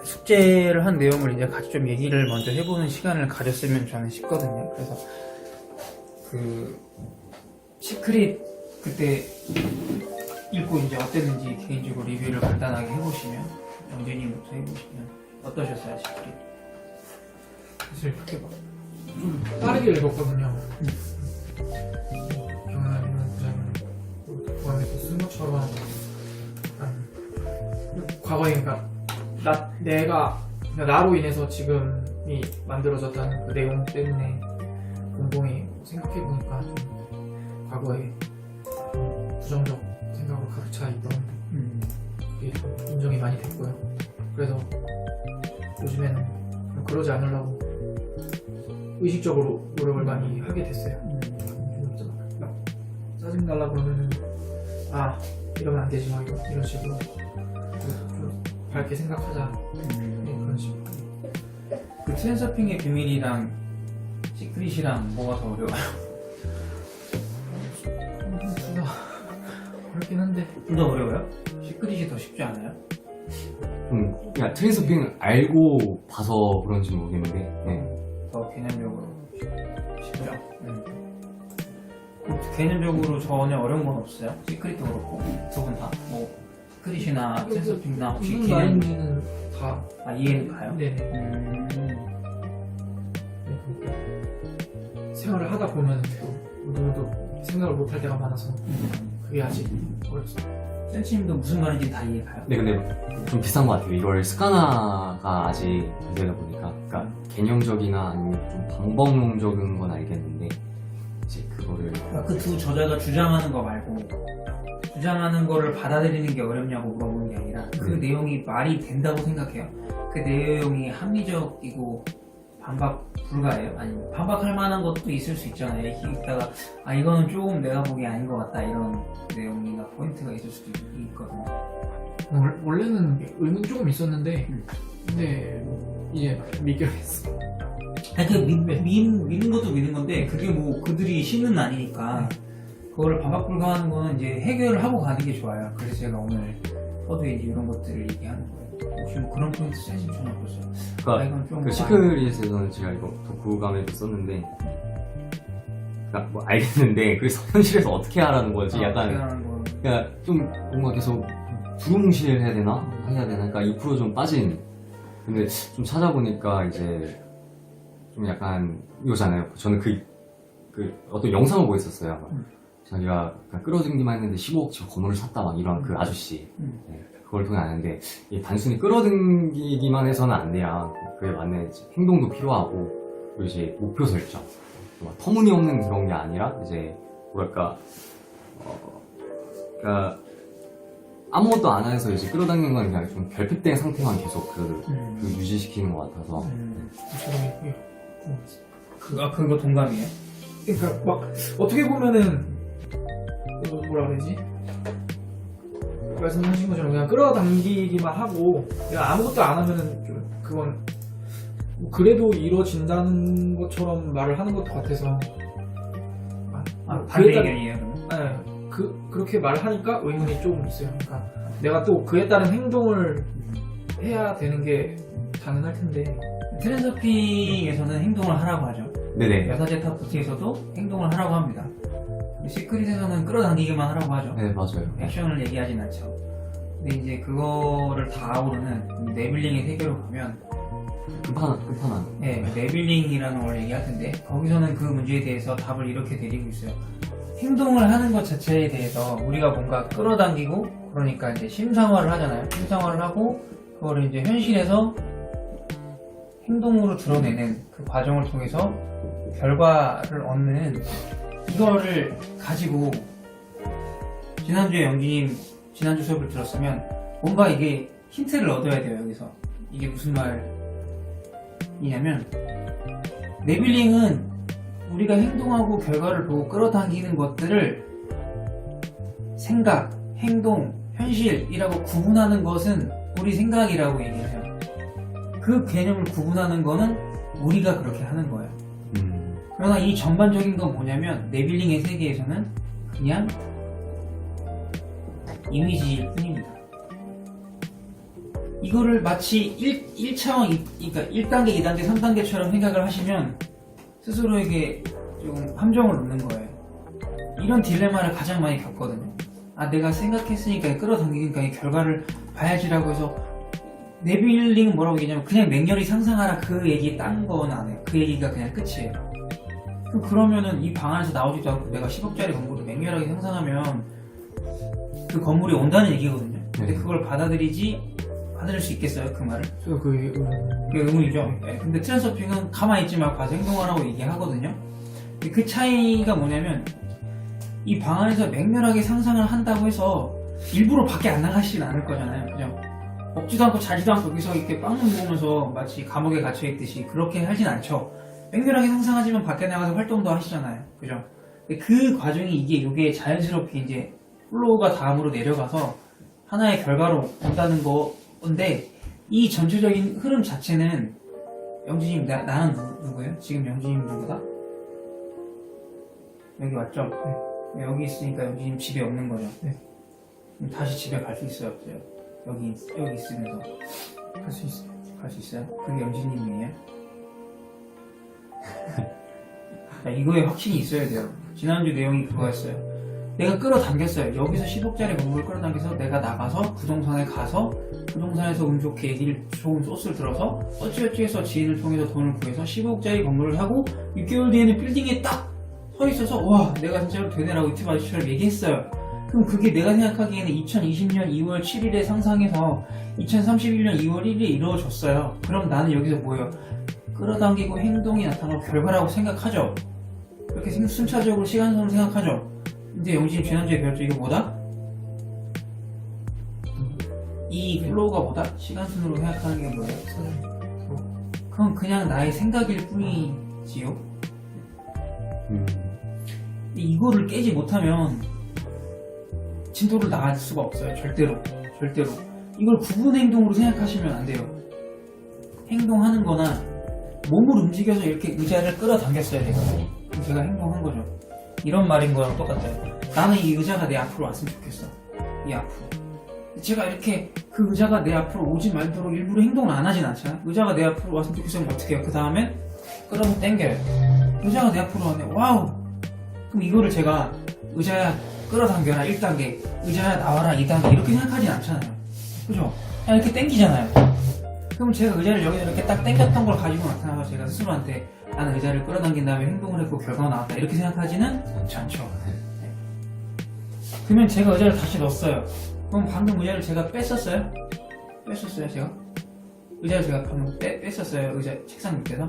숙제를 한 내용을 이제 같이 좀 얘기를 먼저 해보는 시간을 가졌으면 저는 싶거든요. 그래서 그 시크릿 그때 읽고 이제 어땠는지 개인적으로 리뷰를 간단하게 해보시면, 영진님부터 해보시면 어떠셨어요, 시크릿? 사실 그렇게 막 좀 빠르게 읽었거든요. 경험하는 부장을 독후감에서 쓴 것처럼 과거에 그러니까 나로 인해서 지금이 만들어졌다는 그 내용 때문에 곰곰이 생각해보니까 좀 과거에 부정적 생각으로 가득 차 있던 그게 좀 인정이 많이 됐고요. 그래서 요즘에는 그러지 않으려고 의식적으로 노력을 많이 하게 됐어요. 막 짜증날라 그러면은 이러면 안 되지 막 이런 식으로 좀 밝게 생각하자. 네, 그런 식으로. 그 트랜서핑의 비밀이랑 시크릿이랑 뭐가 더 어려워요? 둘 다 어렵긴 한데 둘 다 어려워요? 시크릿이 더 쉽지 않아요? 그냥 트랜서핑을 알고 봐서 그런지 모르겠는데 네. 더 개념적으로 쉽죠? 개념적으로 전혀 어려운 건 없어요? 시크릿도 그렇고 두 분 다? 뭐 시크릿이나 트랜서핑이나 혹시 무슨 개념 말인지는 다 이해는 가요? 네네. 생활을 하다 보면 누구도 생각을 못할 때가 많아서 그게 아직 어렵습니다. 센치님도 무슨 말인지 다 이해가요? 네, 근데 좀 비싼 것 같아요. 이걸 습관화가 아직 안 되다 보니까 그러니까 개념적이나 아니면 좀 방법론적인 건 알겠는데 이제 그거를 그 두 저자가 주장하는 거 말고 주장하는 거를 받아들이는 게 어렵냐고 물어보는 게 아니라 그 내용이 말이 된다고 생각해요. 그 내용이 합리적이고 반박 불가해요? 아니면 반박할 만한 것도 있을 수 있잖아요. 읽다가 이거는 조금 내가 보기에 아닌 것 같다 이런 내용이나 포인트가 있을 수도 있거든요. 원래는 의문 조금 있었는데 근데 이제 믿겨했어. 믿는 것도 믿는 건데 그게 뭐 그들이 신은 아니니까 그거를 반박 불가하는 거는 이제 해결을 하고 가는 게 좋아요. 그래서 제가 오늘 서두에 이제 이런 것들을 얘기하는 거예요. 혹시 뭐 그런 포인트 세신 전 없었어요? 그러니까 이건 좀 그 시크릿에서는 제가 이거 독후감에도 썼는데 그러니까 뭐 알겠는데 그래서 현실에서 어떻게 하라는 거지? 약간 그러니까 좀 뭔가 계속 두루뭉실해야 되나? 해야 되나? 그러니까 2% 좀 빠진. 근데 좀 찾아보니까 이제 좀 약간 이거잖아요. 저는 그 어떤 영상을 보고 있었어요. 자기가 끌어들기만 했는데 15억짜리 건물을 샀다 막 이런 그 아저씨. 네, 그걸 통해 아는데 이게 단순히 끌어들기만 해서는 안 돼야 그에 맞는 행동도 필요하고 그리고 이제 목표 설정. 막 터무니없는 그런 게 아니라 이제 뭐랄까 그러니까 아무것도 안 해서 이제 끌어당기는 건 그냥 좀 결핍된 상태만 계속 그 유지시키는 것 같아서. 그거 동감이에요? 그러니까 막 어떻게 보면은 뭐라 그러지? 말씀하신 것처럼 그냥 끌어당기기만 하고 그냥 아무것도 안 하면은 좀 그건 뭐 그래도 이루어진다는 것처럼 말을 하는 것도 같아서 반대 의견이에요? 네, 그렇게 말을 하니까 의문이 조금 있어요. 그러니까 내가 또 그에 따른 행동을 해야 되는 게 당연할 텐데 트랜서핑에서는 행동을 하라고 하죠. 네네. 여사제타프트에서도 행동을 하라고 합니다. 시크릿에서는 끌어당기기만 하라고 하죠. 네, 맞아요. 액션을 얘기하진 않죠. 근데 이제 그거를 다 아우르는 네빌링의 세계로 가면 끝판왕. 네, 네빌링이라는 걸 얘기할 텐데 거기서는 그 문제에 대해서 답을 이렇게 내리고 있어요. 행동을 하는 것 자체에 대해서 우리가 뭔가 끌어당기고 그러니까 이제 심상화를 하잖아요. 심상화를 하고 그거를 이제 현실에서 행동으로 드러내는 그 과정을 통해서 결과를 얻는 이거를 가지고 지난주에 영진님 지난주 수업을 들었으면 뭔가 이게 힌트를 얻어야 돼요. 여기서 이게 무슨 말이냐면 네빌링은 우리가 행동하고 결과를 보고 끌어당기는 것들을 생각, 행동, 현실이라고 구분하는 것은 우리 생각이라고 얘기해요. 그 개념을 구분하는 거는 우리가 그렇게 하는 거예요. 그러나 이 전반적인 건 뭐냐면 네빌링의 세계에서는 그냥 이미지일 뿐입니다. 이거를 마치 1차원, 그러니까 1단계, 2단계, 3단계처럼 생각을 하시면 스스로에게 조금 함정을 놓는 거예요. 이런 딜레마를 가장 많이 겪거든요. 아, 내가 생각했으니까 끌어당기니까 이 결과를 봐야지라고 해서 네빌링은 뭐라고 얘기하냐면 그냥 맹렬히 상상하라 그 얘기 딴 건 안 해요. 그 얘기가 그냥 끝이에요. 그러면은 이 방 안에서 나오지도 않고 내가 10억짜리 건물을 맹렬하게 상상하면 그 건물이 온다는 얘기거든요. 근데 그걸 받아들일 수 있겠어요? 그 말을? 제가 그게 그게 의문이죠. 네. 근데 트랜서핑은 가만히 있지 말고 가서 행동하라고 얘기하거든요. 근데 그 차이가 뭐냐면 이 방 안에서 맹렬하게 상상을 한다고 해서 일부러 밖에 안 나가시진 않을 거잖아요. 그죠? 먹지도 않고 자지도 않고 여기서 이렇게 빵 먹으면서 마치 감옥에 갇혀있듯이 그렇게 하진 않죠. 맹렬하게 상상하지만 밖에 나가서 활동도 하시잖아요. 그죠? 근데 그 과정이 이게 자연스럽게 이제 플로우가 다음으로 내려가서 하나의 결과로 온다는 건데 이 전체적인 흐름 자체는 영진님, 나는 누구예요? 지금 영진님 누구다? 여기 왔죠? 네. 여기 있으니까 영진님 집에 없는 거죠? 네. 그럼 다시 집에 갈 수 있어요? 없어요? 여기 있으면서 할 수 있어요. 갈 수 있어요? 그게 영진님이에요? 자, 이거에 확신이 있어야 돼요. 지난주 내용이 그거였어요. 내가 끌어당겼어요. 여기서 10억짜리 건물을 끌어당겨서 내가 나가서 부동산에 가서 부동산에서 운 좋게 좋은 소스를 들어서 어찌어찌 해서 지인을 통해서 돈을 구해서 15억짜리 건물을 사고 6개월 뒤에는 빌딩에 딱 서 있어서 와 내가 진짜로 되네라고 유튜브 아저씨처럼 얘기했어요. 그럼 그게 내가 생각하기에는 2020년 2월 7일에 상상해서 2031년 2월 1일에 이루어졌어요. 그럼 나는 여기서 뭐예요? 끌어당기고 행동이 나타나고 결과라고 생각하죠. 그렇게 순차적으로 시간선으로 생각하죠. 근데 영진님 지난주에 배웠죠? 이거 뭐다? 이 플로우가 뭐다? 시간순으로 생각하는 게 뭐예요? 그건 그냥 나의 생각일 뿐이지요. 이거를 깨지 못하면 진도를 나갈 수가 없어요. 절대로. 이걸 구분 행동으로 생각하시면 안 돼요. 행동하는 거나 몸을 움직여서 이렇게 의자를 끌어당겼어야 돼요. 그럼 제가 행동한 거죠. 이런 말인 거랑 똑같아요. 나는 이 의자가 내 앞으로 왔으면 좋겠어. 이 앞으로. 제가 이렇게 그 의자가 내 앞으로 오지 말도록 일부러 행동을 안 하진 않잖아요. 의자가 내 앞으로 왔으면 좋겠으면 어떻게 해요? 그 다음엔 끌어서 당겨요. 의자가 내 앞으로 왔네. 와우! 그럼 이거를 제가 의자야 끌어당겨라 1단계, 의자야 나와라 2단계 이렇게 생각하진 않잖아요. 그죠? 그냥 이렇게 당기잖아요. 그럼 제가 의자를 여기서 이렇게 딱 당겼던 걸 가지고 나타나서 제가 스스로한테 나는 의자를 끌어당긴 다음에 행동을 했고 결과가 나왔다 이렇게 생각하지는 않죠. 네. 그러면 제가 의자를 다시 넣었어요. 그럼 방금 의자를 제가 뺐었어요? 제가? 의자를 제가 방금 뺐었어요? 의자 책상 밑에서?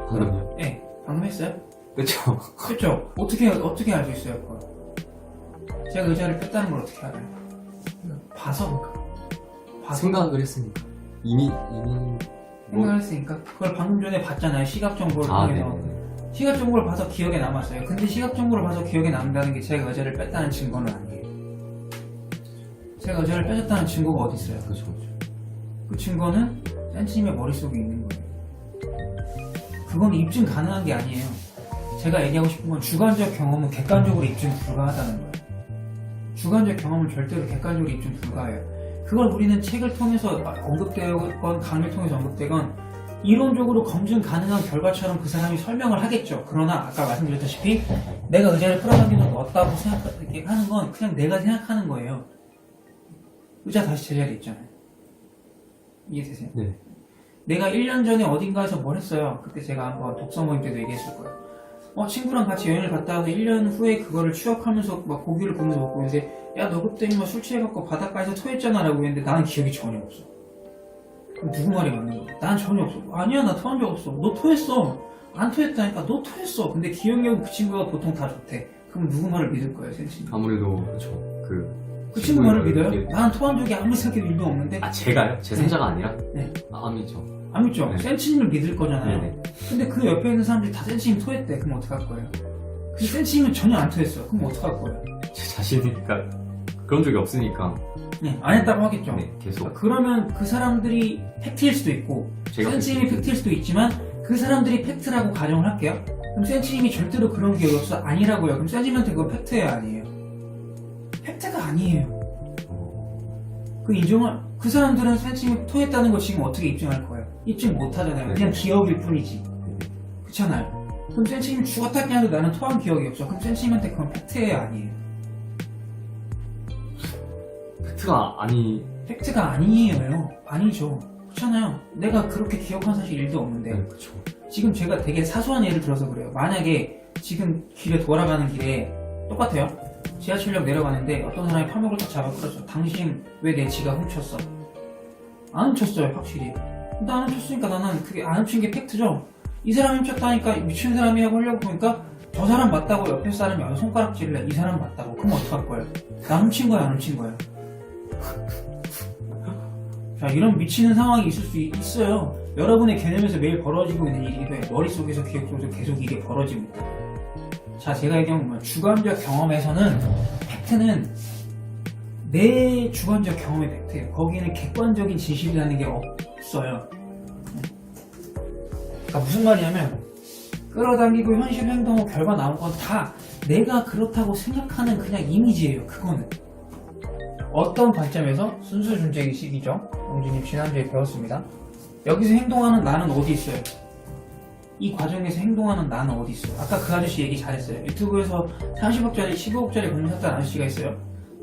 방금요? 네. 방금 했어요? 그쵸. 그렇죠? 어떻게 알 수 있어요, 그걸? 제가 의자를 뺐다는 걸 어떻게 알아요? 봐서. 생각을 했으니까. 이미 생각을 했으니까. 그걸 방금 전에 봤잖아요, 시각 정보를 통해서. 네네. 시각 정보를 봐서 기억에 남았어요. 근데 시각 정보를 봐서 기억에 남는다는 게 제가 의자를 뺐다는 증거는 아니에요. 제가 의자를 빼줬다는 증거가 어디 있어요? 그죠. 그 증거는 센치님의 머릿속에 있는 거예요. 그건 입증 가능한 게 아니에요. 제가 얘기하고 싶은 건 주관적 경험은 객관적으로 입증 불가하다는 거예요. 주관적 경험은 절대로 객관적으로 입증 불가해요. 그걸 우리는 책을 통해서 언급되건 강의를 통해서 언급되건 이론적으로 검증 가능한 결과처럼 그 사람이 설명을 하겠죠. 그러나 아까 말씀드렸다시피 내가 의자를 끌어당기는 걸 넣었다고 생각하는 건 그냥 내가 생각하는 거예요. 의자 다시 제자리에 있잖아요. 이해되세요? 네. 내가 1년 전에 어딘가에서 뭘 했어요. 그때 제가 한번 독서 모임 때도 얘기했을 거예요. 친구랑 같이 여행을 갔다 와서 1년 후에 그거를 추억하면서 막 고기를 보면서 먹고 있는데 야 너 그때 막 술 취해갖고 바닷가에서 토했잖아 라고 했는데 나는 기억이 전혀 없어. 그럼 누구 말이 맞는 거야? 난 전혀 없어. 아니야 나 토한 적 없어. 너 토했어. 안 토했다니까. 너 토했어. 근데 기억력은 그 친구가 보통 다 좋대. 그럼 누구 말을 믿을 거예요, 센치? 아무래도 그렇죠. 그 친구 말을 믿어요? 이렇게... 난 토한 적이 아무리 생각해도 일도 없는데. 제가요? 제 생자가 아니라? 네. 안 믿죠. 안 믿죠? 네. 센치님을 믿을 거잖아요. 네네. 근데 그 옆에 있는 사람들이 다 센치님 토했대. 그럼 어떡할 거예요? 근데 센치님은 전혀 안 토했어. 그럼 어떡할 거예요? 제 자신이니까 그런 적이 없으니까. 네, 안 했다고 하겠죠. 네, 계속. 그러면 그 사람들이 팩트일 수도 있고 센치님이 팩트일 수도 있지만 그 사람들이 팩트라고 가정을 할게요. 그럼 센치님이 절대로 그런 기억이 없어. 아니라고요. 그럼 센치님한테 그건 팩트예요, 아니에요? 팩트가 아니에요. 그 사람들은 센치님이 토했다는 거 지금 어떻게 입증할 거예요? 입증 못 하잖아요. 네. 그냥 기억일 뿐이지. 그렇잖아요. 그럼 센치님 죽었다 깨도 나는 토한 기억이 없어. 그럼 센치님한테 그건 팩트예요, 아니에요? 팩트가 아니. 팩트가 아니에요. 아니죠. 그렇잖아요. 내가 그렇게 기억한 사실 1도 없는데. 네, 그쵸. 지금 제가 되게 사소한 예를 들어서 그래요. 만약에 지금 길에 돌아가는 길에 똑같아요. 지하철역 내려가는데 어떤 사람이 팔목을 딱 잡아 끌었어. 당신 왜 내 지갑 훔쳤어? 안 훔쳤어요, 확실히. 근데 안 훔쳤으니까 나는 그게 안 훔친 게 팩트죠. 이 사람이 훔쳤다니까 미친 사람이라고 하려고 보니까 저 사람 맞다고 옆에 사람이 와서 손가락질을 해. 이 사람 맞다고. 그럼 어떡할 거예요? 나 훔친 거야, 안 훔친 거야? 자, 이런 미치는 상황이 있을 수 있어요. 여러분의 개념에서 매일 벌어지고 있는 일이기도 해요. 머릿속에서 기억 속에서 계속 이게 벌어지고 있다. 자, 제가 얘기한 건 주관적 경험에서는 팩트는 내 주관적 경험의 팩트예요. 거기에는 객관적인 진실이라는 게 없어요. 그러니까 무슨 말이냐면 끌어당기고 현실 행동하고 결과 나온 건 다 내가 그렇다고 생각하는 그냥 이미지예요. 그거는 어떤 관점에서 순수 존재의식이죠. 영준님 지난주에 배웠습니다. 여기서 행동하는 나는 어디 있어요? 이 과정에서 행동하는 나는 어디 있어요? 아까 그 아저씨 얘기 잘했어요. 유튜브에서 30억짜리 15억짜리 건물 샀다는 아저씨가 있어요.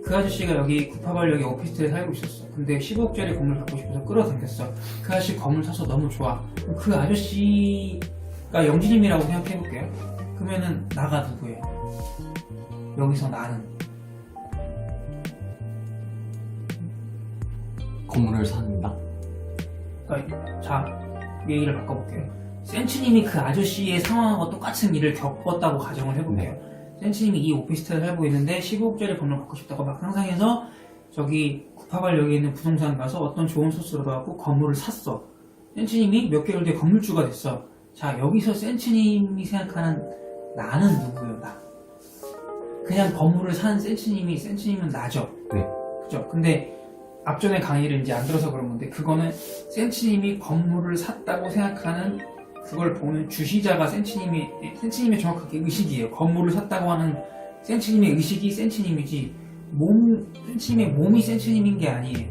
그 아저씨가 여기 구파발역에 오피스텔에 살고 있었어. 근데 15억짜리 건물 갖고 싶어서 끌어당겼어. 그 아저씨 건물 사서 너무 좋아. 그럼 그 아저씨가 영진님이라고 생각해볼게요. 그러면은 나가 누구예요? 여기서 나는 건물을 삽니다. 그러니까 자, 얘기를 바꿔볼게요. 센치님이 그 아저씨의 상황하고 똑같은 일을 겪었다고 가정을 해볼게요. 센치님이 이 오피스텔에 살고 있는데 15억짜리 건물 갖고 싶다고 막 상상해서 저기 구파발역에 있는 부동산 가서 어떤 좋은 소스로 갖고 건물을 샀어. 센치님이 몇 개월 뒤에 건물주가 됐어. 자, 여기서 센치님이 생각하는 나는 누구예요? 나. 그냥 건물을 산 센치님은 나죠. 네. 그죠? 근데 앞전에 강의를 이제 안 들어서 그런 건데 그거는 센치님이 건물을 샀다고 생각하는 그걸 보는 주시자가 센치님의 정확하게 의식이에요. 건물을 샀다고 하는 센치님의 의식이 센치님이지 센치님의 몸이 센치님인 게 아니에요.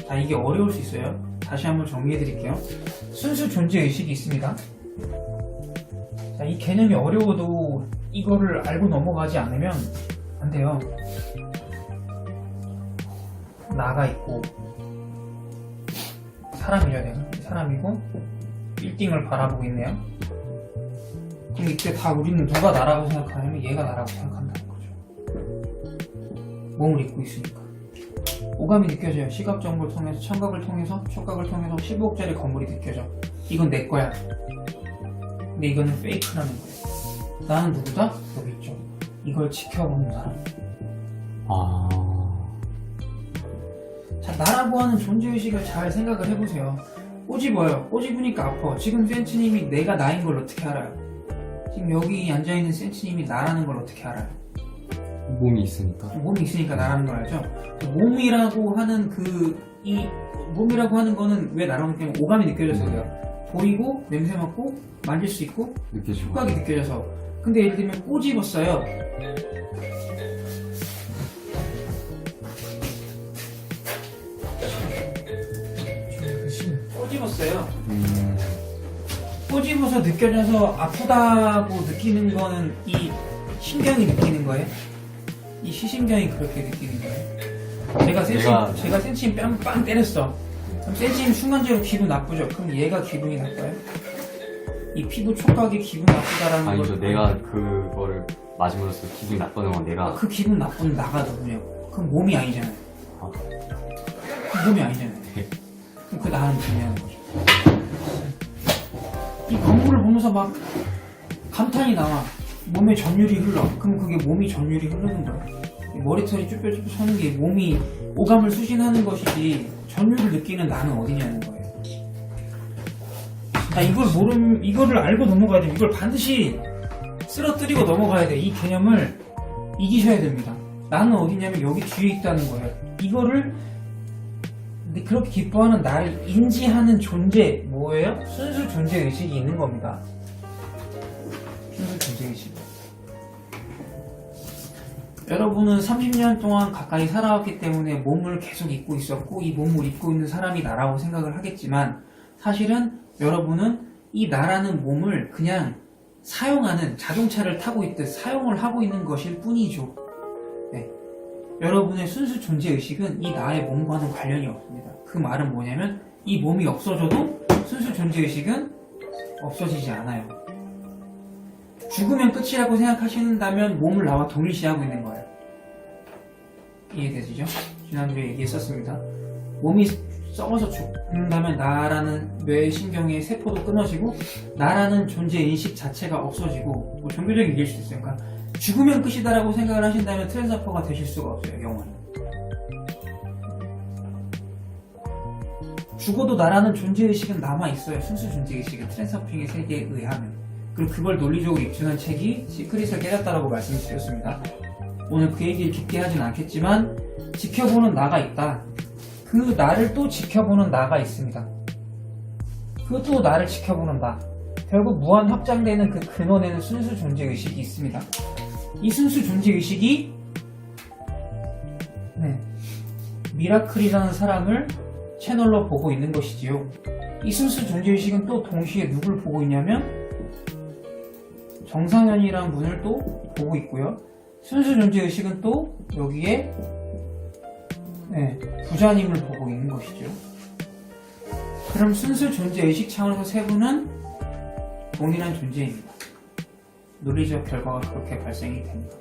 자, 이게 어려울 수 있어요. 다시 한번 정리해 드릴게요. 순수 존재 의식이 있습니다. 자, 이 개념이 어려워도 이거를 알고 넘어가지 않으면 안 돼요. 나가 있고 사람이죠. 내가 사람이고 빌딩을 바라보고 있네요. 그럼 이때 다 우리는 누가 나라고 생각하냐면 얘가 나라고 생각한다는 거죠. 몸을 입고 있으니까 오감이 느껴져요. 시각 정보를 통해서 청각을 통해서 촉각을 통해서 15억짜리 건물이 느껴져. 이건 내 거야. 근데 이거는 페이크라는 거예요. 나는 누구다? 여기 있죠. 이걸 지켜보는 사람. 자, 나라고 하는 존재의식을 잘 생각을 해보세요. 꼬집어요. 꼬집으니까 아파. 지금 센치님이 내가 나인 걸 어떻게 알아요? 지금 여기 앉아있는 센치님이 나라는 걸 어떻게 알아요? 몸이 있으니까. 몸이 있으니까 나라는 걸 알죠? 몸이라고 하는 몸이라고 하는 거는 왜 나라고 느끼면 오감이 느껴져서 그래요. 보이고, 냄새 맡고, 만질 수 있고, 느껴지고. 촉각이 느껴져서. 근데 예를 들면 꼬집었어요. 꼬집었어요. 꼬집어서 느껴져서 아프다고 느끼는 거는 이 신경이 느끼는 거예요? 이 시신경이 그렇게 느끼는 거예요? 제가 센치님 뺨 빵 때렸어. 그럼 센치님 순간적으로 기분 나쁘죠? 그럼 얘가 기분이 나빠요? 이 피부 촉각이 기분 나쁘다라는 걸. 아니죠. 내가 그거를 맞음으로써 기분이 나쁘는 건 내가. 그 기분 나쁜 나가 누구냐고. 그럼 몸이 아니잖아요. 몸이 아니잖아요. 그럼 그 나는 중요한 거죠. 이 건물을 보면서 막 감탄이 나와. 몸에 전율이 흘러. 그럼 그게 몸이 전율이 흐르는 거예요. 머리털이 쭈뼛쭈뼛 서는 게 몸이 오감을 수신하는 것이지 전율을 느끼는 나는 어디냐는 거예요. 자, 이거를 알고 넘어가야 돼요. 이걸 반드시 쓰러뜨리고 넘어가야 돼요. 이 개념을 이기셔야 됩니다. 나는 어디냐면 여기 뒤에 있다는 거예요. 이거를 그렇게 기뻐하는 나를 인지하는 존재, 뭐예요? 순수 존재의식이 있는 겁니다. 순수 존재의식. 여러분은 30년 동안 가까이 살아왔기 때문에 몸을 계속 입고 있었고 이 몸을 입고 있는 사람이 나라고 생각을 하겠지만 사실은 여러분은 이 나라는 몸을 그냥 사용하는 자동차를 타고 있듯 사용을 하고 있는 것일 뿐이죠. 네. 여러분의 순수 존재의식은 이 나의 몸과는 관련이 없습니다. 그 말은 뭐냐면 이 몸이 없어져도 순수 존재의식은 없어지지 않아요. 죽으면 끝이라고 생각하신다면 몸을 나와 동일시하고 있는 거예요. 이해되시죠? 지난주에 얘기했었습니다. 몸이 썩어서 죽는다면 나라는 뇌신경의 세포도 끊어지고 나라는 존재인식 자체가 없어지고 뭐 종교적인 얘기일 수도 있어요. 그러니까 죽으면 끝이다라고 생각을 하신다면 트랜스퍼가 되실 수가 없어요. 영원히. 죽어도 나라는 존재의식은 남아있어요. 순수 존재의식은 트랜스서핑의 세계에 의하면. 그리고 그걸 논리적으로 입증한 책이 시크릿을 깨닫다라고 말씀드렸습니다. 오늘 그 얘기를 깊게 하진 않겠지만 지켜보는 나가 있다. 그 나를 또 지켜보는 나가 있습니다. 그것도 나를 지켜보는 나. 결국 무한 확장되는 그 근원에는 순수 존재의식이 있습니다. 이 순수 존재의식이 미라클이라는 사람을 채널로 보고 있는 것이지요. 이 순수 존재의식은 또 동시에 누굴 보고 있냐면 정상현이라는 분을 또 보고 있고요. 순수 존재의식은 또 여기에 부자님을 보고 있는 것이죠. 그럼 순수 존재의식 차원에서 세 분은 동일한 존재입니다. 논리적 결과가 그렇게 발생이 됩니다.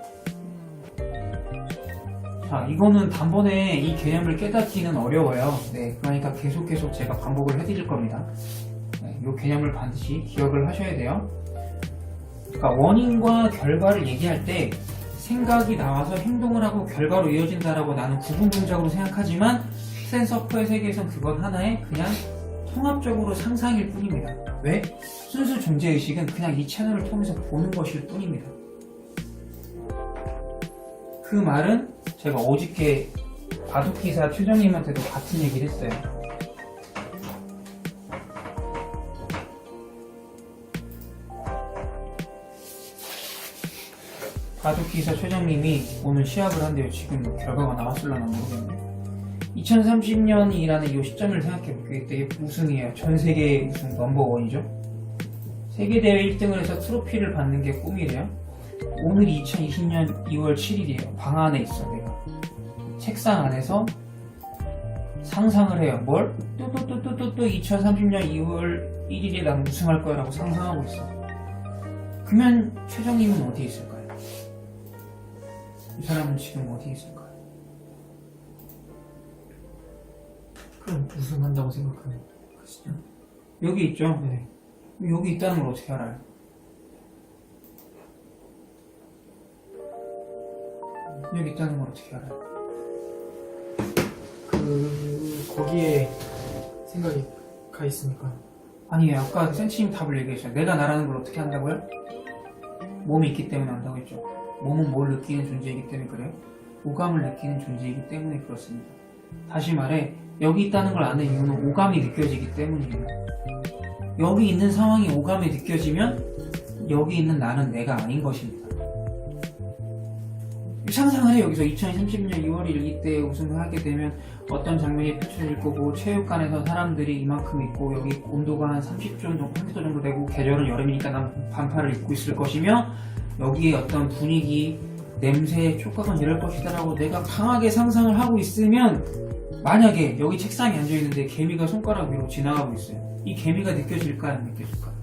자, 이거는 단번에 이 개념을 깨닫기는 어려워요. 그러니까 계속 제가 반복을 해드릴 겁니다. 이 개념을 반드시 기억을 하셔야 돼요. 그러니까 원인과 결과를 얘기할 때 생각이 나와서 행동을 하고 결과로 이어진다라고 나는 구분 동작으로 생각하지만 트랜스서퍼의 세계에선 그건 하나의 그냥 통합적으로 상상일 뿐입니다. 왜? 순수 존재의식은 그냥 이 채널을 통해서 보는 것일 뿐입니다. 그 말은 제가 어저께 바둑기사 최정님한테도 같은 얘기를 했어요. 바둑기사 최정님이 오늘 시합을 한대요. 지금 결과가 나왔을려나 모르겠네요. 2030년이라는 이 시점을 생각해볼게요. 이때 우승이에요. 전세계 우승 넘버원이죠. 세계대회 1등을 해서 트로피를 받는 게 꿈이래요. 오늘 2020년 2월 7일이에요. 방 안에 있어 내가. 책상 안에서 상상을 해요. 뭘? 또 2030년 2월 1일에 난 우승할 거야 라고 상상하고 있어. 그러면 최정님은 어디에 있을까요? 이 사람은 지금 어디에 있을까요? 그럼 우승한다고 생각하는 것이죠. 여기 있죠? 네. 여기 있다는 걸 어떻게 알아요? 여기 있다는 걸 어떻게 알아요? 거기에 생각이 가 있으니까. 아니에요. 아까 센치님 답을 얘기했어요. 내가 나라는 걸 어떻게 한다고요? 몸이 있기 때문에 한다고 했죠. 몸은 뭘 느끼는 존재이기 때문에 그래요? 오감을 느끼는 존재이기 때문에 그렇습니다. 다시 말해 여기 있다는 걸 아는 이유는 오감이 느껴지기 때문이에요. 여기 있는 상황이 오감이 느껴지면 여기 있는 나는 내가 아닌 것입니다. 상상을 해요. 여기서 2030년 2월 1일 이때 우승을 하게 되면 어떤 장면이 펼쳐질 거고 체육관에서 사람들이 이만큼 있고 여기 온도가 한 30도 정도 되고 계절은 여름이니까 난 반팔을 입고 있을 것이며 여기에 어떤 분위기, 냄새, 촉각은 이럴 것이다라고 내가 강하게 상상을 하고 있으면 만약에 여기 책상에 앉아있는데 개미가 손가락 위로 지나가고 있어요. 이 개미가 느껴질까요? 안 느껴질까요?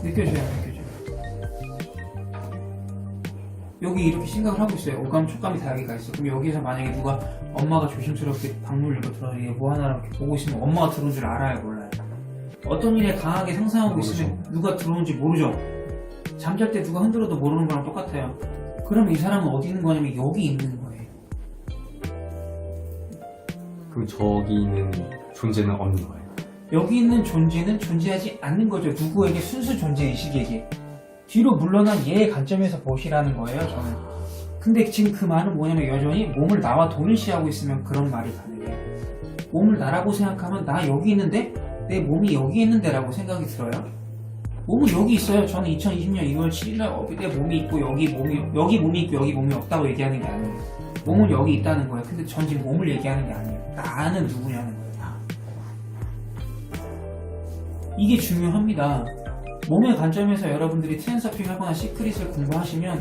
느껴져요, 안 느껴져요? 여기 이렇게 생각을 하고 있어요. 오감, 촉감이 다양하게 가 있어. 그럼 여기에서 만약에 누가 엄마가 조심스럽게 방문 열고 들어서 얘 뭐 하나 이렇게 보고 있으면 엄마가 들어온 줄 알아요, 몰라요? 어떤 일에 강하게 상상하고 있으면 누가 들어온지 모르죠? 잠잘 때 누가 흔들어도 모르는 거랑 똑같아요. 그럼 이 사람은 어디 있는 거냐면 여기 있는 거예요. 그럼 저기 있는 존재는 없는 거예요? 여기 있는 존재는 존재하지 않는 거죠. 누구에게? 순수 존재의식에게. 뒤로 물러난 얘의 관점에서 보시라는 거예요, 저는. 근데 지금 그 말은 뭐냐면 여전히 몸을 나와 동일시하고 있으면 그런 말이 가능해요. 몸을 나라고 생각하면 나 여기 있는데 내 몸이 여기 있는데 라고 생각이 들어요. 몸은 여기 있어요. 저는 2020년 2월 7일날 내 몸이 있고 여기 몸이 있고 여기 몸이 없다고 얘기하는 게 아니에요. 몸은 여기 있다는 거예요. 근데 전 지금 몸을 얘기하는 게 아니에요. 나는 누구냐는 거예요. 나. 이게 중요합니다. 몸의 관점에서 여러분들이 트랜서핑 하거나 시크릿을 공부하시면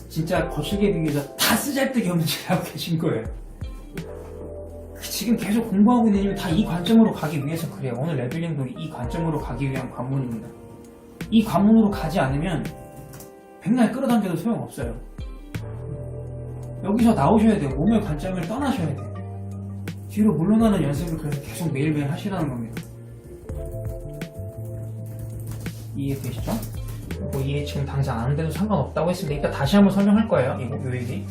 진짜 거칠게 비교해서 다 쓰잘데기 없는 짓을 하고 계신 거예요. 지금 계속 공부하고 있는 이유는 다 이 관점으로 가기 위해서 그래요. 오늘 레벨링도 이 관점으로 가기 위한 관문입니다. 이 관문으로 가지 않으면 백날 끌어당겨도 소용없어요. 여기서 나오셔야 돼요. 몸의 관점을 떠나셔야 돼요. 뒤로 물러나는 연습을 그래서 계속 매일매일 하시라는 겁니다. 이해되시죠? 뭐 이해 지금 당장 안 돼도 상관없다고 했습니다. 이따 다시 한번 설명할 거예요. 요 얘기.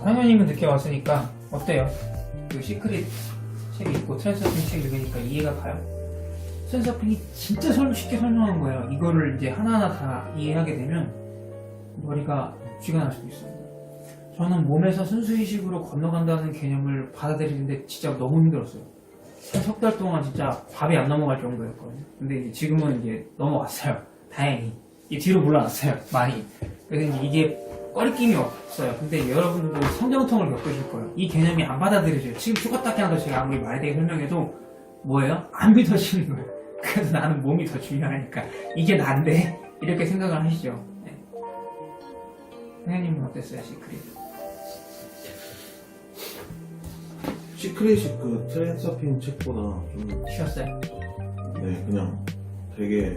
상현님은 늦게 왔으니까 어때요? 그 시크릿 책 읽고 트랜서핑 책 읽으니까 이해가 가요? 트랜서핑이 진짜 쉽게 설명한 거예요. 이거를 이제 하나하나 다 이해하게 되면 머리가 쥐가 날 수도 있어요. 저는 몸에서 순수의식으로 건너간다는 개념을 받아들이는데 진짜 너무 힘들었어요. 한 석 달 동안 진짜 밥이 안 넘어갈 정도였거든요. 근데 이제 지금은 이제 넘어갔어요. 다행히. 뒤로 물러났어요. 많이. 그래서 이게 꺼리낌이 없어요. 근데 여러분들도 성장통을 겪으실 거예요. 이 개념이 안 받아들여져요. 지금 죽었다 깨어나도 제가 아무리 말에 대해 설명해도 뭐예요? 안 믿어지는 거예요. 그래서 나는 몸이 더 중요하니까 이게 난데 이렇게 생각을 하시죠. 네. 선생님은 어땠어요? 시크릿? 시크릿이 그 트랜서핑 책보다 좀 쉬었어요? 네, 그냥 되게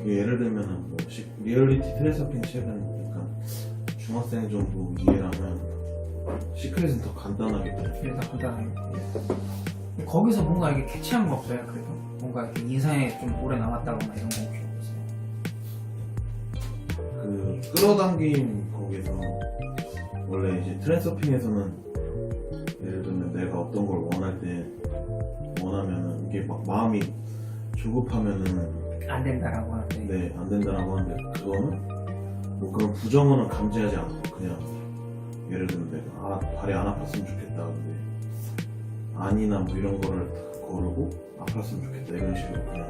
예를 들면은 뭐 리얼리티 트랜서핑 책은 약간 중학생 정도 이해라면 시크릿은 더 간단하게 돼요. 그래서 간단하게. 거기서 뭔가 이게 캐치한 거 없어요? 그래도 뭔가 이렇게 인상에 좀 오래 남았다거나 이런 거 혹시 없어요? 그 끌어당김 거기서 원래 이제 트랜서핑에서는 예를 들면 내가 어떤 걸 원할 때 원하면은 이게 막 마음이 조급하면은 안 된다라고 하는데. 네, 안 된다라고 하는데 그거는 뭐 그런 부정어는 감지하지 않고 그냥 예를 들면 내가 발이 안 아팠으면 좋겠다 근데 아니나 뭐 이런 거를 거르고 아팠으면 좋겠다 이런 식으로 그냥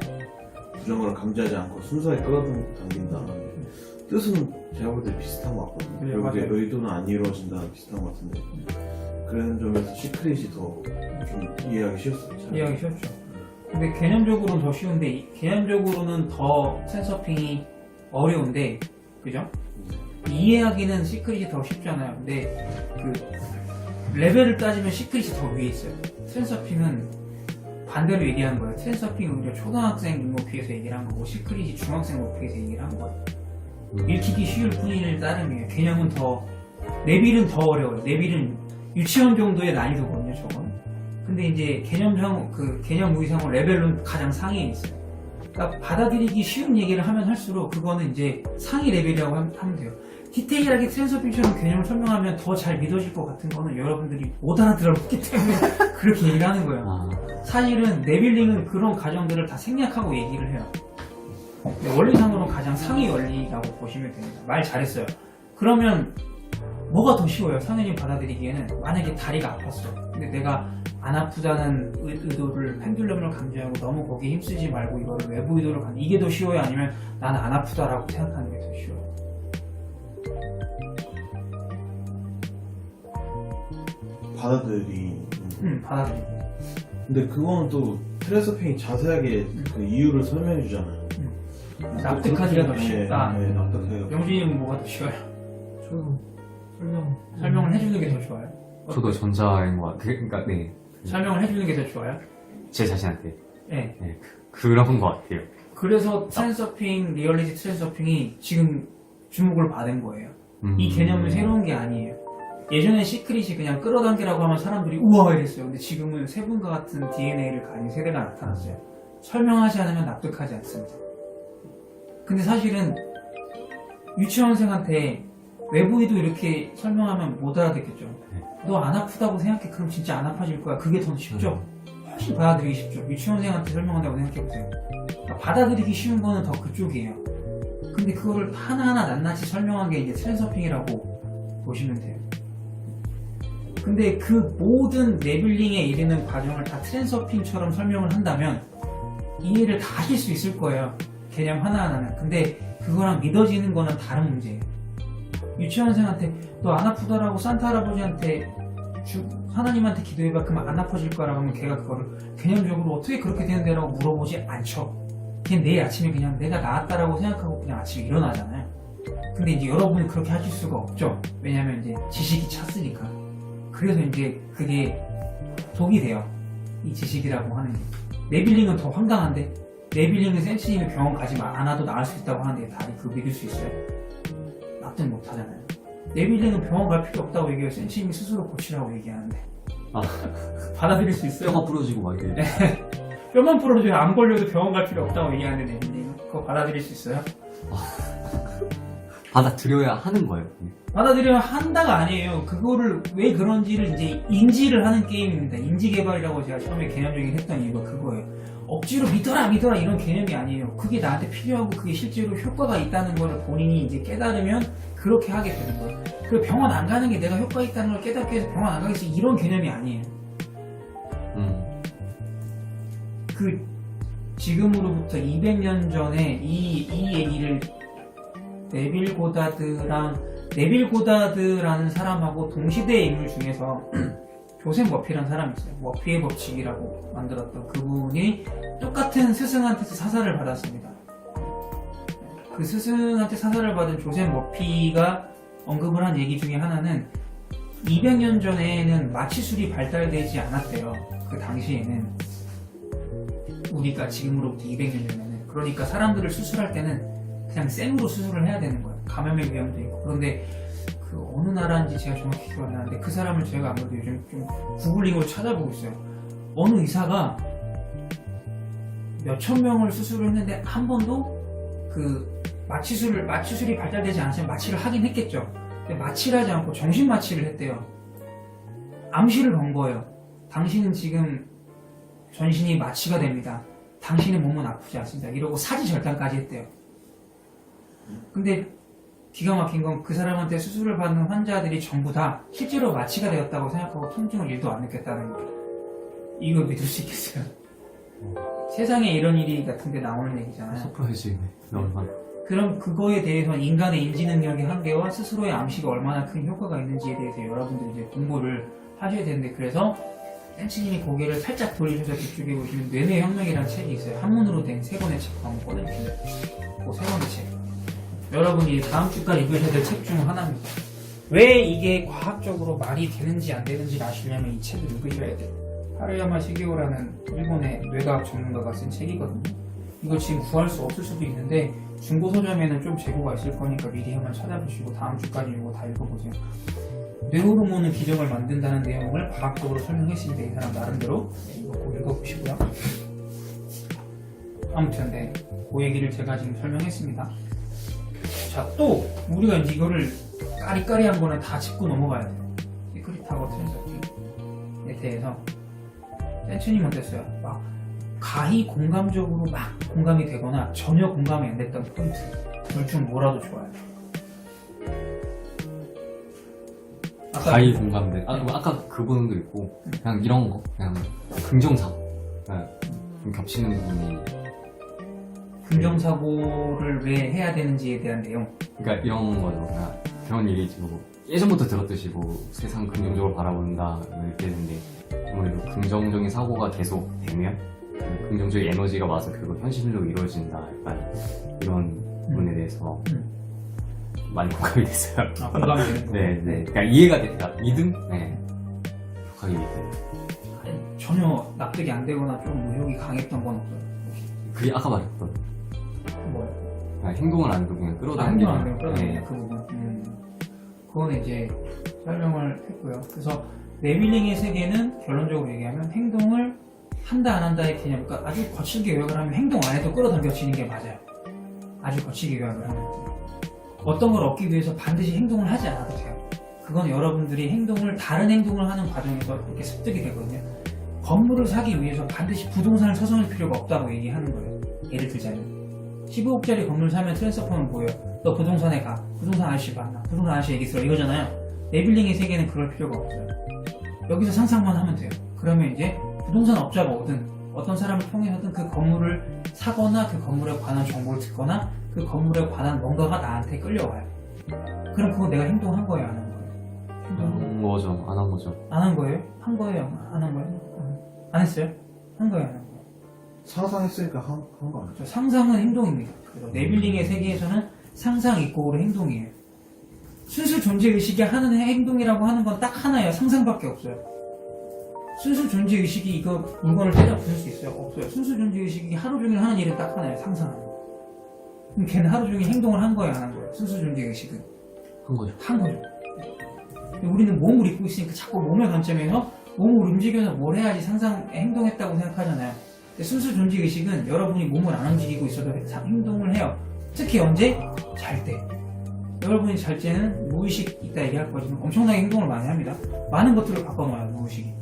부정어를 감지하지 않고 순수하게 끌어당긴다 뜻은 제가 볼 때 비슷한 것 같거든요. 네, 결국에 맞아요. 의도는 안 이루어진다는 비슷한 것 같은데 그런 점에서 시크릿이 더 좀 이해하기 쉬웠어요. 이해하기 쉬웠죠. 근데 개념적으로는 더 쉬운데 개념적으로는 더 트랜서핑이 어려운데 그죠? 이해하기는 시크릿이 더 쉽잖아요. 근데 그 레벨을 따지면 시크릿이 더 위에 있어요. 트랜서핑은 반대로 얘기하는 거예요. 트랜서핑은 오히려 초등학생 높이에서 얘기를 한 거고 시크릿이 중학생 높이에서 얘기를 한 거예요. 읽히기 쉬울 뿐일 따름이에요. 개념은 더 레벨은 더 어려워요. 레벨은 유치원 정도의 난이도거든요. 저건. 근데 이제 개념상 그 개념 무의상으로 레벨은 가장 상위에 있어요. 그러니까 받아들이기 쉬운 얘기를 하면 할수록 그거는 이제 상위 레벨이라고 하면 돼요. 디테일하게 트랜서핑처럼 개념을 설명하면 더 잘 믿어질 것 같은 거는 여러분들이 못 알아들었기 때문에 그렇게 얘기를 하는 거예요. 사실은 네빌링은 그런 과정들을 다 생략하고 얘기를 해요. 원리상으로는 가장 상위 원리라고 보시면 됩니다. 말 잘했어요. 그러면 뭐가 더 쉬워요? 상현이 받아들이기에는 만약에 다리가 아팠어. 근데 내가 안 아프다는 의도를 펜듈럼을 강조하고 너무 거기에 힘쓰지 말고 이거를 외부 의도를 강조 이게 더 쉬워요? 아니면 나는 안 아프다라고 생각하는 게 더 쉬워요? 받아들이기. 근데 그거는 또 트랜서핑이 자세하게 그 이유를 설명해 주잖아요. 납득하기가 더 쉽다. 네, 납득하기가. 영진이는 뭐가 더 쉬워요? 저는 설명을 해주는 게 더 좋아요? 저도 전자인 것 같아요. 그러니까 네, 설명을 해주는 게 더 좋아요? 제 자신한테 네. 네, 그런 것 같아요. 그래서 트랜서핑, 리얼리티 트랜서핑이 지금 주목을 받은 거예요. 이 개념은 새로운 게 아니에요. 예전엔 시크릿이 그냥 끌어당기라고 하면 사람들이 우와 이랬어요. 근데 지금은 세 분과 같은 DNA를 가진 세대가 나타났어요. 설명하지 않으면 납득하지 않습니다. 근데 사실은 유치원생한테 외부의도 이렇게 설명하면 못 알아듣겠죠. 너 안 아프다고 생각해. 그럼 진짜 안 아파질 거야. 그게 더 쉽죠. 훨씬 받아들이기 쉽죠. 유치원생한테 설명한다고 생각해보세요. 그러니까 받아들이기 쉬운 거는 더 그쪽이에요. 근데 그거를 하나하나 낱낱이 설명한 게 이제 트랜서핑이라고 보시면 돼요. 근데 그 모든 네빌링에 이르는 과정을 다 트랜서핑처럼 설명을 한다면 이해를 다 하실 수 있을 거예요. 개념 하나하나는. 근데 그거랑 믿어지는 거는 다른 문제예요. 유치원생한테 너 안 아프더라고 산타 할아버지한테 하나님한테 기도해봐 그러면 안 아파질 거라고 하면 걔가 그거를 개념적으로 어떻게 그렇게 되는데 라고 물어보지 않죠. 걔 내일 아침에 그냥 내가 나았다라고 생각하고 그냥 아침에 일어나잖아요. 근데 이제 여러분은 그렇게 하실 수가 없죠. 왜냐면 이제 지식이 찼으니까. 그래서 이제 그게 독이 돼요. 이 지식이라고 하는 게. 네빌링은 더 황당한데 네빌링은 센치님이 병원 가지 않아도 나을 수 있다고 하는데 다들 그거 믿을 수 있어요? 납득 못 하잖아요. 네빌링은 병원 갈 필요 없다고 얘기해요. 센치님이 스스로 고치라고 얘기하는데 아. 받아들일 수 있어요? 뼈가 부러지고 막 이렇게. 뼈만 부러져요. 안 걸려도 병원 갈 필요 없다고 얘기하는데 네빌링은 그거 받아들일 수 있어요? 받아들여야 하는 거예요. 받아들여야 한다가 아니에요. 그거를 왜 그런지를 이제 인지를 하는 게임입니다. 인지 개발이라고 제가 처음에 개념적인 했던 이유가 그거예요. 억지로 믿어라 이런 개념이 아니에요. 그게 나한테 필요하고 그게 실제로 효과가 있다는 거를 본인이 이제 깨달으면 그렇게 하게 되는 거예요. 그 병원 안 가는 게 내가 효과 있다는 걸 깨닫기 위해서 병원 안 가겠어 이런 개념이 아니에요. 그 지금으로부터 200년 전에 이 얘기를 네빌 고다드라는 사람하고 동시대의 인물 중에서 조셉 머피라는 사람이 있어요. 머피의 법칙이라고 만들었던 그분이 똑같은 스승한테서 사사를 받았습니다. 그 스승한테 사사를 받은 조셉 머피가 언급을 한 얘기 중에 하나는 200년 전에는 마취술이 발달되지 않았대요. 그 당시에는 우리가 지금으로부터 200년 전에는 그러니까 사람들을 수술할 때는 그냥 생으로 수술을 해야 되는 거예요. 감염의 위험도 있고. 그런데 그 어느 나라인지 제가 정확히 기억이 안 나는데 그 사람을 제가 아무래도 요즘 좀 구글링으로 찾아보고 있어요. 어느 의사가 몇천 명을 수술을 했는데 한 번도 그 마취술이 발달되지 않았으면 마취를 하긴 했겠죠. 근데 마취를 하지 않고 정신 마취를 했대요. 암시를 건 거예요. 당신은 지금 전신이 마취가 됩니다. 당신의 몸은 아프지 않습니다. 이러고 사지절단까지 했대요. 근데 기가 막힌 건 그 사람한테 수술을 받는 환자들이 전부 다 실제로 마취가 되었다고 생각하고 통증을 1도 안 느꼈다는 거예요. 이거 믿을 수 있겠어요? 세상에 이런 일이 같은데 나오는 얘기잖아요. 서프라이즈네. 얼마나. 그럼 그거에 대해서 인간의 인지 능력의 한계와 스스로의 암시가 얼마나 큰 효과가 있는지에 대해서 여러분들이 이제 공부를 하셔야 되는데 그래서 센치님이 고개를 살짝 돌리셔서 뒤쪽에 보시면 뇌뇌 혁명이라는 책이 있어요. 한문으로 된 세 권의 책 한번 꺼내주세요. 그 세 권의 책. 여러분이 다음 주까지 읽으셔야 될 책 중 하나입니다. 왜 이게 과학적으로 말이 되는지 안 되는지 아시려면 이 책을 읽으셔야 돼요. 하루야마 시게오라는 일본의 뇌과학 전문가가 쓴 책이거든요. 이거 지금 구할 수 없을 수도 있는데 중고 서점에는 좀 재고가 있을 거니까 미리 한번 찾아보시고 다음 주까지 이거 다 읽어보세요. 뇌호르몬은 기적을 만든다는 내용을 과학적으로 설명했습니다. 이 사람 나름대로. 네, 이거 꼭 읽어보시고요. 아무튼 네, 그 얘기를 제가 지금 설명했습니다. 자, 또 우리가 이제 이거를 까리까리한 거는 다 짚고 넘어가야 돼요. 시크릿하고 트랜스ak티에 대해서 센츄님 어땠어요? 막 가히 공감적으로 막 공감이 되거나 전혀 공감이 안 됐던 포인트 둘 중 뭐라도 좋아요. 가히 공감돼. 아까 그 부분도 있고 그냥 이런 거 그냥 긍정사고 좀 겹치는 부분이. 긍정사고를 왜 해야 되는지에 대한 내용. 그러니까 이런 거죠. 그냥 그런 얘기지 뭐 예전부터 들었듯이 뭐 세상 긍정적으로 바라본다 이렇게 되는데 아무래도 긍정적인 사고가 계속 되면 긍정적인 에너지가 와서 결국 현실로 이루어진다. 약간 이런 부분에 대해서 많이 공감이 됐어요. 아, 공감이 되는 거. 네. 그러니까 이해가 됐다. 믿음? 네. 격하게 믿음. 전혀 납득이 안 되거나 좀 의욕이 강했던 건 없어요. 그게 아까 말했던 뭐요? 그냥 행동을 안 해도 그냥 끌어당기는. 행동 안 되고 끌어당기는 네. 그 부분. 그거는 이제 설명을 했고요. 그래서 네빌링의 세계는 결론적으로 얘기하면 행동을 한다 안 한다의 개념. 그러니까 아주 거칠게 요약을 하면 행동 안 해도 끌어당겨지는 게 맞아요. 아주 거칠게 요약을 하면. 어떤 걸 얻기 위해서 반드시 행동을 하지 않아도 돼요. 그건 여러분들이 다른 행동을 하는 과정에서 이렇게 습득이 되거든요. 건물을 사기 위해서 반드시 부동산을 서성할 필요가 없다고 얘기하는 거예요. 예를 들자면 15억짜리 건물 사면 트랜스포는 뭐예요? 너 부동산에 가. 부동산 아저씨 만나. 부동산 아저씨 얘기 들어. 이거잖아요. 네빌링의 세계는 그럴 필요가 없어요. 여기서 상상만 하면 돼요. 그러면 이제 부동산 업자가 오든 어떤 사람을 통해서든 그 건물을 사거나 그 건물에 관한 정보를 듣거나 그 건물에 관한 뭔가가 나한테 끌려와요. 그럼 그거 내가 행동한 거예요, 안 한 거예요? 한 거죠, 안 한 거죠. 안 한 거예요? 한 거예요, 안 한 거예요? 안 했어요? 한 거예요, 안 한 거예요? 상상했으니까 한 거 아니죠? 상상은 행동입니다. 그래서 네빌링의 세계에서는 상상 이꼬르 행동이에요. 순수 존재의식이 하는 행동이라고 하는 건 딱 하나예요. 상상밖에 없어요. 순수 존재의식이 이거 물건을 때려 부술 수 있어요? 없어요. 순수 존재의식이 하루 종일 하는 일은 딱 하나예요. 상상하는 거. 그럼 걔는 하루 종일 행동을 한 거예요? 안 한 거예요? 순수 존재의식은? 한 거죠. 한 거죠. 근데 우리는 몸을 입고 있으니까 자꾸 몸의 관점에서 몸을 움직여서 뭘 해야지 행동했다고 생각하잖아요. 근데 순수 존재의식은 여러분이 몸을 안 움직이고 있어도 행동을 해요. 특히 언제? 잘 때. 여러분이 잘 때는 무의식 있다 얘기할 거지만 엄청나게 행동을 많이 합니다. 많은 것들을 바꿔놓아요, 무의식이.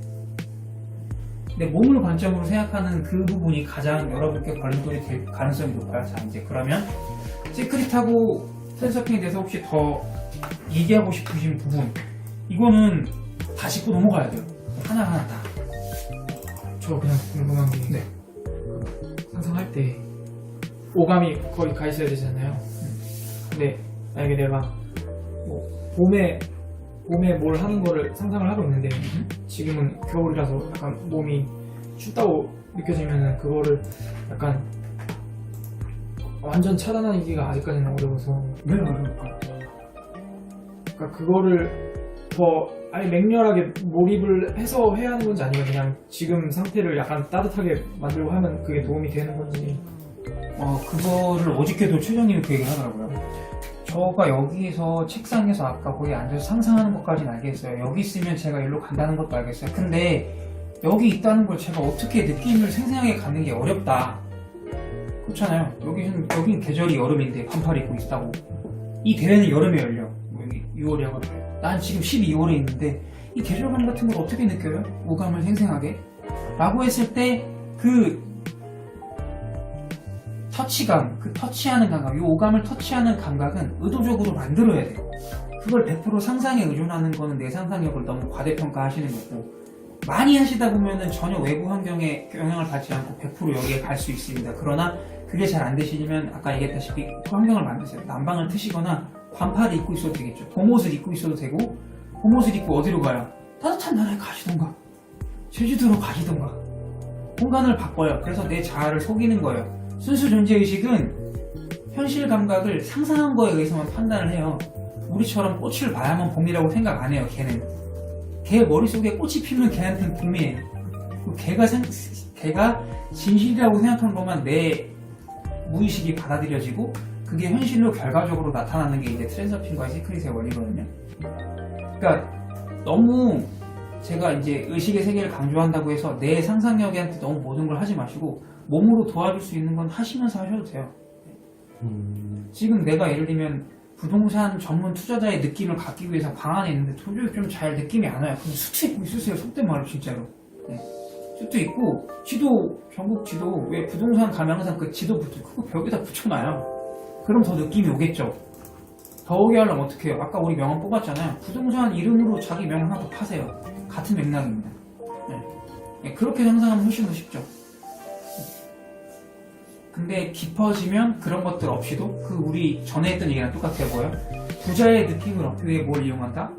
근데 몸을 관점으로 생각하는 그 부분이 가장 여러분께 걸림돌이 될 가능성이 높아요. 자, 이제 그러면 시크릿하고 트랜서핑에 대해서 혹시 더 얘기하고 싶으신 부분, 이거는 다 짚고 넘어가야 돼요. 하나하나 다. 저 그냥 궁금한 게 네. 상상할 때 오감이 거의 가 있어야 되잖아요. 근데 만약에 내가 뭐 봄에 뭘 하는 거를 상상을 하고 있는데 지금은 겨울이라서 약간 몸이 춥다고 느껴지면은 그거를 약간 완전 차단하기가 아직까지는 어려워서 왜 어려울까? 그러니까 그거를 더 아예 맹렬하게 몰입을 해서 해야 하는 건지 아니면 그냥 지금 상태를 약간 따뜻하게 만들고 하면 그게 도움이 되는 건지. 그거를 어저께도 최정님이 그 얘기를 하더라고요. 저가 여기에서 책상에서 아까 거기 앉아서 상상하는 것까지는 알겠어요. 여기 있으면 제가 일로 간다는 것도 알겠어요. 근데 여기 있다는 걸 제가 어떻게 느낌을 생생하게 갖는 게 어렵다. 그렇잖아요. 여긴 계절이 여름인데 반팔 입고 있다고. 이 대회는 여름에 열려. 여기 6월이라고. 난 지금 12월에 있는데 이 계절감 같은 걸 어떻게 느껴요? 오감을 생생하게? 라고 했을 때 그 터치감, 그 터치하는 감각, 이 오감을 터치하는 감각은 의도적으로 만들어야 돼요. 그걸 100% 상상에 의존하는 거는 내 상상력을 너무 과대평가하시는 거고, 많이 하시다 보면은 전혀 외부 환경에 영향을 받지 않고 100% 여기에 갈 수 있습니다. 그러나 그게 잘 안 되시면 아까 얘기했다시피 환경을 만드세요. 난방을 트시거나 반팔을 입고 있어도 되겠죠. 봄옷을 입고 있어도 되고, 봄옷을 입고 어디로 가요? 따뜻한 나라에 가시던가, 제주도로 가시던가, 공간을 바꿔요. 그래서 내 자아를 속이는 거예요. 순수 존재의식은 현실 감각을 상상한 거에 의해서만 판단을 해요. 우리처럼 꽃을 봐야만 봄이라고 생각 안 해요. 걔는 걔 머릿속에 꽃이 피면 걔한테는 봄이에요. 걔가 진실이라고 생각한 것만 내 무의식이 받아들여지고 그게 현실로 결과적으로 나타나는 게 이제 트랜서핑과 시크릿의 원리거든요. 그러니까 너무 제가 이제 의식의 세계를 강조한다고 해서 내 상상력한테 너무 모든 걸 하지 마시고 몸으로 도와줄 수 있는 건 하시면서 하셔도 돼요. 지금 내가 예를 들면 부동산 전문 투자자의 느낌을 갖기 위해서 방 안에 있는데 도저히 좀 잘 느낌이 안 와요. 그럼 수트 입고 있으세요. 속된 말로 진짜로. 네. 수트 입고 지도, 전국 지도, 왜 부동산 가면 항상 그 지도 그거 벽에다 붙여놔요. 그럼 더 느낌이 오겠죠. 더 오게 하려면 어떻게 해요? 아까 우리 명함 뽑았잖아요. 부동산 이름으로 자기 명함 하나 더 파세요. 같은 맥락입니다. 네. 네, 그렇게 상상하면 훨씬 더 쉽죠. 근데 깊어지면 그런 것들 없이도 그 우리 전에 했던 얘기랑 똑같아 보여요. 부자의 느낌을 얻기 위해 뭘 이용한다?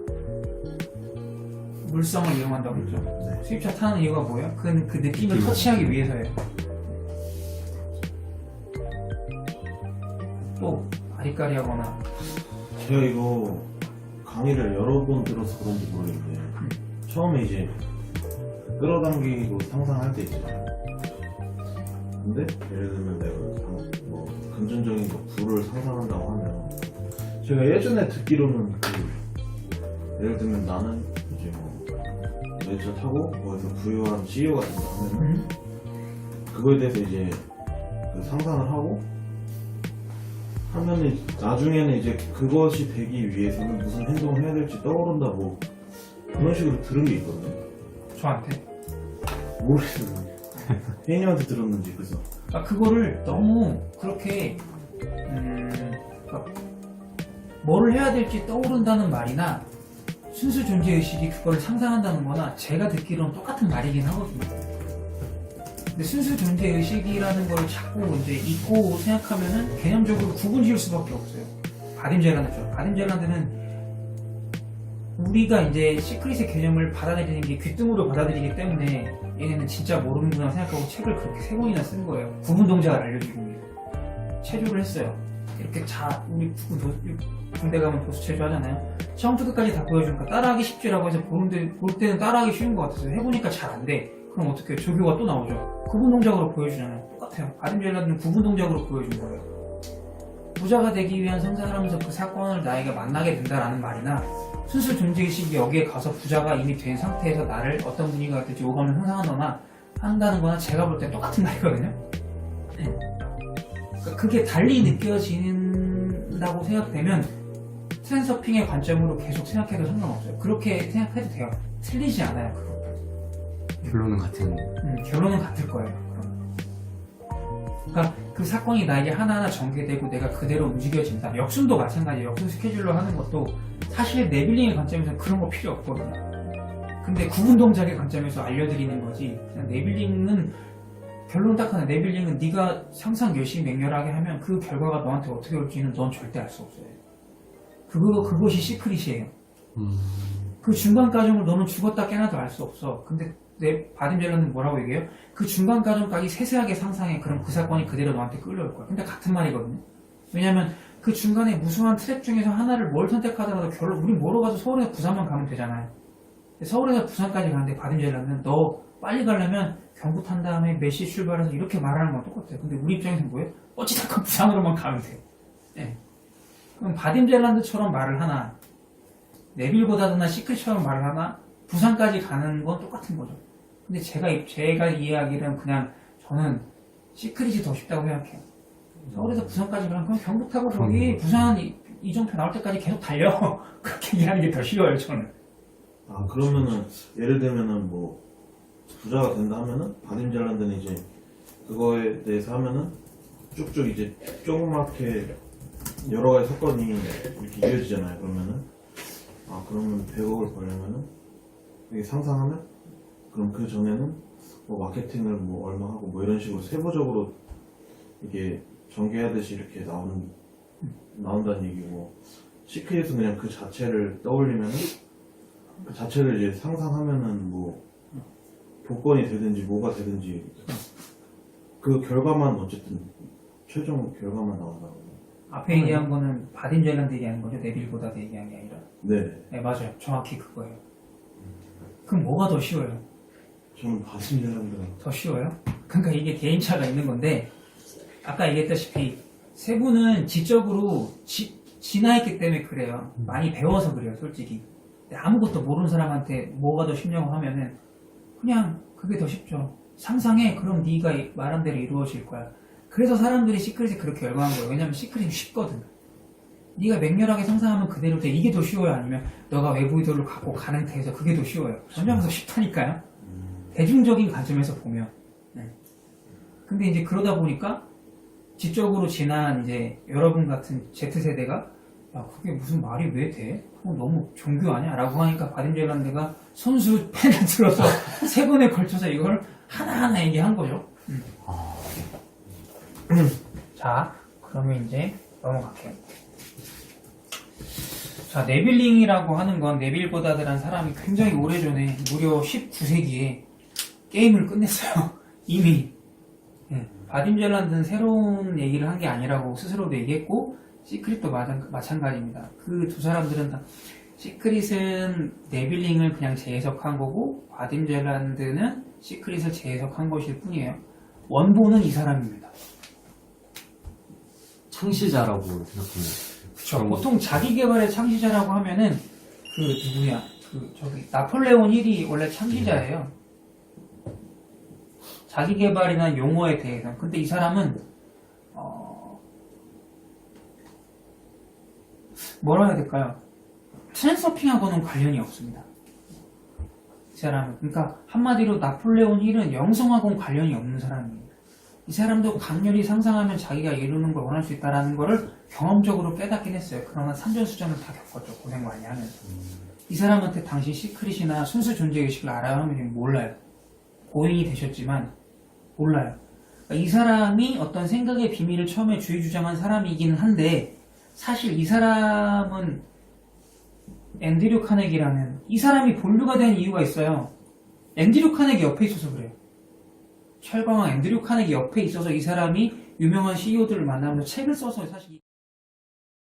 물성을 이용한다고 했죠. 네. 수입차 타는 이유가 뭐예요? 그 느낌을 터치하기 위해서예요. 또 아리까리 하거나. 제가 이거 강의를 여러 번 들어서 그런지 모르겠는데 처음에 이제 끌어당기고 상상할 때 있잖아요. 근데 예를 들면 내가 뭐 금전적인 거 부를 상상한다고 하면 제가 예전에 듣기로는 예를 들면 나는 이제 뭐 매차 타고 거기서 부유한 CEO가 된다 하면 그거에 대해서 이제 그 상상을 하면은 나중에는 이제 그것이 되기 위해서는 무슨 행동을 해야 될지 떠오른다 뭐 그런 식으로 들은 게 있거든요. 저한테. 모르겠어요. 혜인이한테 들었는지 그래서 그거를 너무 그렇게 그러니까 뭐를 해야 될지 떠오른다는 말이나 순수 존재의식이 그걸 상상한다는 거나 제가 듣기로는 똑같은 말이긴 하거든요. 근데 순수 존재 의식이라는 걸 자꾸 이제 잊고 생각하면은 개념적으로 구분 지을 수밖에 없어요. 바딤젤란드죠. 바딤젤란드는 우리가 이제 시크릿의 개념을 받아들이는 게 귀등으로 받아들이기 때문에 얘네는 진짜 모르는구나 생각하고 책을 그렇게 3권이나 쓴 거예요. 구분 동작을 알려주기 위해. 체조를 했어요. 이렇게 우리 군대 가면 도수 체조 하잖아요. 처음부터 끝까지 다 보여주니까 따라하기 쉽지라고 해서 볼 때는 따라하기 쉬운 것 같아서 해보니까 잘 안 돼. 그럼 어떻게 해요? 조교가 또 나오죠. 구분 동작으로 보여주잖아요. 똑같아요. 바딤젤란드는 구분 동작으로 보여준 거예요. 부자가 되기 위한 상상을 하면서 그 사건을 나에게 만나게 된다라는 말이나 순수 존재의식이 여기에 가서 부자가 이미 된 상태에서 나를 어떤 분위기가 될지 오감을 상상하거나 한다는 거나 제가 볼 때 똑같은 말이거든요. 네. 그러니까 그게 달리 느껴진다고 생각되면 트랜서핑의 관점으로 계속 생각해도 상관없어요. 그렇게 생각해도 돼요. 틀리지 않아요. 그것도. 결론은 같은. 결론은 같을 거예요. 그러면. 그러니까 그 사건이 나에게 하나하나 전개되고 내가 그대로 움직여진다. 역순도 마찬가지예요. 역순 스케줄로 하는 것도 사실 네빌링의 관점에서는 그런 거 필요 없거든요. 근데 구분 동작의 관점에서 알려드리는 거지. 그냥 네빌링은 결론 딱 하나. 네빌링은 네가 상상 열심히 맹렬하게 하면 그 결과가 너한테 어떻게 올지는 넌 절대 알 수 없어요. 그것이 시크릿이에요. 그 중간 과정을 너는 죽었다 깨나도 알 수 없어. 근데 바딤젤란드는 뭐라고 얘기해요? 그 중간 과정까지 세세하게 상상해. 그럼 그 사건이 그대로 너한테 끌려올 거야. 근데 같은 말이거든요. 왜냐면 그 중간에 무수한 트랙 중에서 하나를 뭘 선택하더라도 결론 우리 뭐로 가서 서울에서 부산만 가면 되잖아요. 서울에서 부산까지 가는데 바딤젤란드는 너 빨리 가려면 경부 탄 다음에 몇 시 출발해서 이렇게 말하는 건 똑같아요. 근데 우리 입장에서는 뭐예요? 어찌됐건 부산으로만 가면 돼요. 네. 그럼 바딤젤란드처럼 말을 하나 네빌보다나 시크릿처럼 말을 하나 부산까지 가는 건 똑같은 거죠. 근데 제가 이해하기는 그냥 저는 시크릿이 더 쉽다고 생각해요. 서울에서 부산까지 가면 그냥 경부 타고 저기 부산 이정표 나올 때까지 계속 달려. 그렇게 이해하는 게 더 쉬워요, 저는. 아, 그러면은 예를 들면은 뭐 부자가 된다 하면은 바딤젤란드는 이제 그거에 대해서 하면은 쭉쭉 이제 조그맣게 여러 가지 사건이 이렇게 이어지잖아요. 그러면 100억을 벌려면은 이게 상상하면 그럼 그 전에는 뭐 마케팅을 뭐 얼마 하고 뭐 이런 식으로 세부적으로 이게 전개하듯이 이렇게 나온다는 얘기고, 시크릿은 그냥 그 자체를 떠올리면은 그 자체를 이제 상상하면은 뭐 복권이 되든지 뭐가 되든지 그 결과만 어쨌든 최종 결과만 나온다고. 앞에 얘기한 거는 바딤젤란드 얘기하는 거죠. 네빌보다 얘기한 게 아니라. 네. 맞아요. 정확히 그거예요. 그럼 뭐가 더 쉬워요? 저는 바딤젤란드가 더 쉬워요? 그러니까 이게 개인차가 있는 건데, 아까 얘기했다시피 세 분은 지적으로 진화했기 때문에 그래요. 많이 배워서 그래요, 솔직히. 근데 아무것도 모르는 사람한테 뭐가 더 쉽냐고 하면은 그냥 그게 더 쉽죠. 상상해. 그럼 네가 말한 대로 이루어질 거야. 그래서 사람들이 시크릿에 그렇게 열광한 거예요. 왜냐면 시크릿이 쉽거든. 네가 맹렬하게 상상하면 그대로 돼. 이게 더 쉬워요? 아니면 너가 외부 의도를 갖고 가능해서 그게 더 쉬워요? 전혀 더 쉽다니까요. 대중적인 관점에서 보면. 네. 근데 이제 그러다 보니까 지적으로 지난 이제 여러분 같은 Z세대가 야 그게 무슨 말이 왜 돼? 그거 너무 종교 아니야? 라고 하니까 바딤젤란드가 손수 펜을 들어서 3번에 걸쳐서 이걸 하나하나 얘기한 거죠. 자, 그러면 이제 넘어갈게요. 자, 네빌링이라고 하는 건 네빌보다드란 사람이 굉장히 오래전에 무려 19세기에 게임을 끝냈어요. 이미. 바딤젤란드는 새로운 얘기를 한 게 아니라고 스스로도 얘기했고, 시크릿도 마찬가지입니다. 그 두 사람들은 다 시크릿은 네빌링을 그냥 재해석한 거고, 바딤젤란드는 시크릿을 재해석한 것일 뿐이에요. 원본은 이 사람입니다. 창시자라고 생각합니다. 그쵸. 보통 자기개발의 창시자라고 하면은 그 누구냐, 나폴레온 힐이 원래 창시자예요. 자기개발이나 용어에 대해서. 근데 이 사람은 뭐라 해야 될까요? 트랜서핑하고는 관련이 없습니다. 이 사람은. 그러니까 한마디로 나폴레온 힐은 영성하고는 관련이 없는 사람이에요. 이 사람도 강렬히 상상하면 자기가 이루는 걸 원할 수 있다는 거를 경험적으로 깨닫긴 했어요. 그러나 산전수전을 다 겪었죠. 고생 많이 하면서. 이 사람한테 당시 시크릿이나 순수 존재의식을 알아야 하면 몰라요. 고인이 되셨지만 몰라요. 그러니까 이 사람이 어떤 생각의 비밀을 처음에 주의주장한 사람이긴 한데 사실 이 사람은 앤드류 카네기라는 이 사람이 본류가 된 이유가 있어요. 앤드류 카네기 옆에 있어서 그래요. 철광왕 앤드류 카네기 옆에 있어서 이 사람이 유명한 CEO들을 만나면서 책을 써서 사실